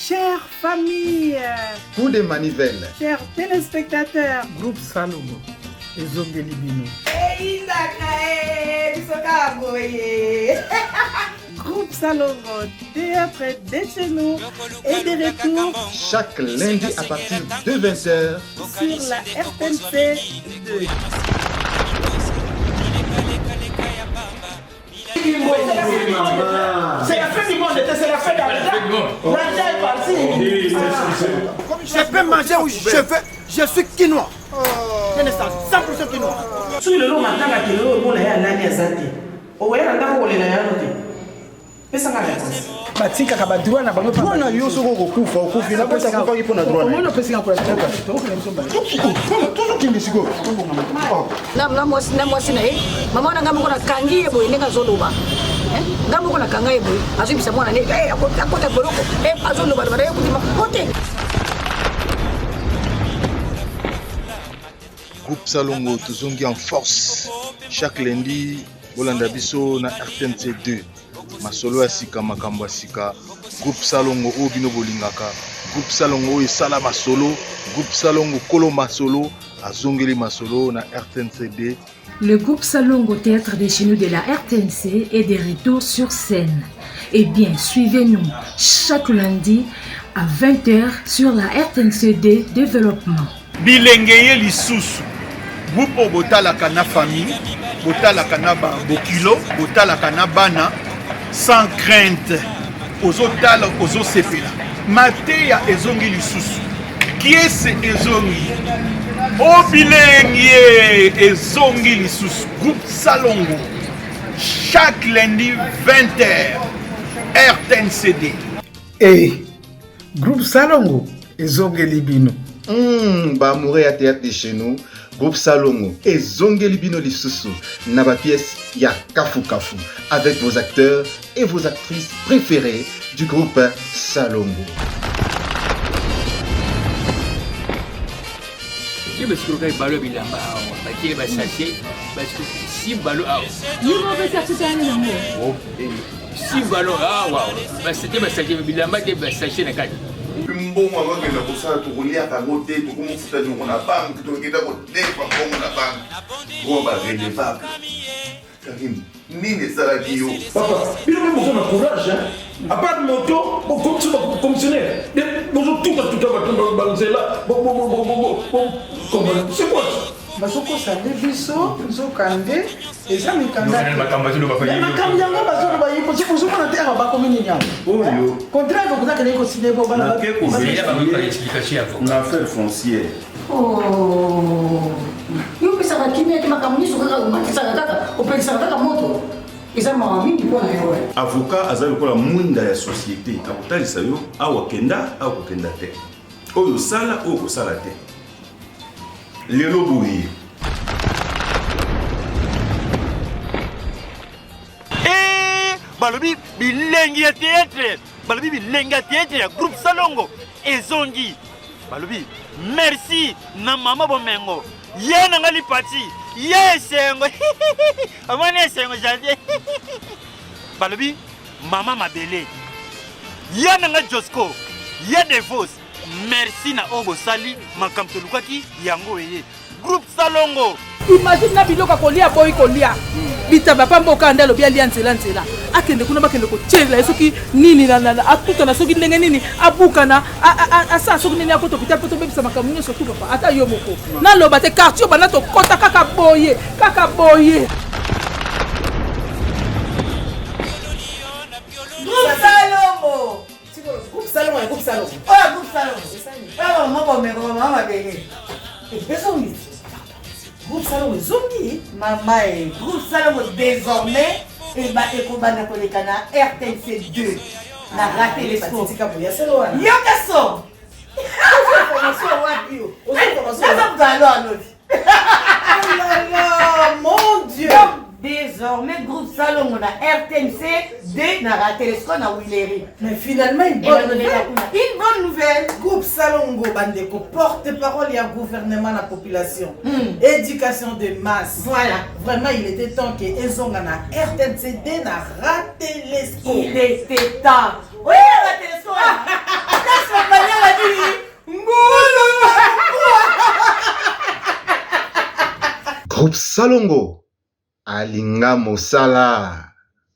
Chère famille, coup de manivelle, chers téléspectateurs, Groupe Salongo, Ezongeli Bino. Groupe Salongo, théâtre de chez nous et de retour chaque lundi à partir de 20h sur la RTNC 2. C'est la fin du monde, c'est la fin d'Argent. L'argent est parti. Je peux manger où je suis quinois. Je ne sens 100% quinois. Si le long matin, il y a un peu de zati. Oh, il y a un peu de zati. Pesa nga réponse. Batika ka badroit na bango Droit na yo soko kokufa okufi na pesa kufa ipo na droit. Comment on peut s'en quoi Toujours kingi siko. Na mwasi na ye mama na ngambo na kangi ye boye nenga zoloba ngambo na kanga ye boye azibisa mwana ne akota boloko azoloba na ye kutima kote. Groupe Salongo tozongi en force chaque lundi bolanda biso na RTNC 2 masolo ya sika makambo ya sika. Groupe Salongo oyo bino bolingaka, Groupe Salongo oyo esala masolo, Groupe Salongo kolo masolo azongeli masolo na RTNC 2. Le groupe Salongo Théâtre de chez nous de la RTNC est de retour sur scène. Eh bien, suivez-nous chaque lundi à 20h sur la RTNC 2 Développement. Bilengeye lisusu bupo botalaka na famille, botalaka na bokilo, botalaka na bana sans crainte. Ozotala ozosepela mateya ezongi lisusu kiese ezongi obilenge ezongi lisusu. Groupe Salongo chaque lundi 20h RTNCD. Eh, Groupe Salongo, Ezongeli Bino. Ba amoureux à théâtre de chez nous, Groupe Salongo ezongeli bino lisusu na ba pièce ya Kafu Kafu avec vos acteurs et vos actrices préférées du groupe Salongo. Je me suis retrouvé balo bilamba bakile ba sachet parce que si balo Ni mauvais certificat nango. si balo ba c'était ba sachet bilamba de ba sachet na kati. Mbongo abakenda kosala tokolia kango te tokomofuta niongo na banke tokenda kodefa mbongo na banke oyo barelevable. Karim nini esalaki yo Papa, il a besoin de courage. À part de moto, comme commissionnaire, tout c'est quoi ça? Basoko sande biso nzokande eza mikanda makambo yango bazoloba yipo si kozomona te awa bakomi nini awa contrat bokozaka naye kosine po bana na affaire foncière. Yo pesaka kimia te makambo nyonso kaka omatisaka kaka opekisaka kaka moto eza mawa mingi mpona yo. Avocat aza lokola mwinda ya société akotalisa yo awa kenda awa kokenda te oyo osala oyo kosala te. Lelo boye balobi bilengi ya théâtre, balobi bilengi ya théâtre ya Groupe Salongo ezongi. Balobi merci na mama bomengo ye nanga lipati ye esengo amani esengo janvier. Balobi mama mabele ye nanga Josco ye Devos merci na obo sali makamto lukaki yango eye. Groupe Salongo imagine na biloko kolia boy kolia bitaba pamboka ndalo bia lia nzela akende kuna bakende ko tshela soki nini na atuta na soki ndenge nini abuka na asa soki nini akoto pita poto bebisa makamnyo soki papa ata yo moko na loba te quartier bana to kota kaka boye Groupe Salongo. Groupe Salongo, Groupe Salongo. Oh, Groupe Salongo. Ah, maman bébé. Et besongi. Groupe Salongo zongi, maman et Groupe Salongo désormais et ba ekobana koleka na RTNC 2 na raté les sports. Yo kaso. Mon Dieu. Désormais, Groupe Salongo na RTNC 2 na raté les sports na Willery. Mais finalement, une bonne nouvelle. Groupe Salongo bandeko porte-parole et gouvernement la population. Éducation de masse. Voilà. Vraiment, il était temps que Ezonga na RTNC 2 na raté les sports. Il était temps. Oui, raté les sports. Groupe Salongo alinga mosala.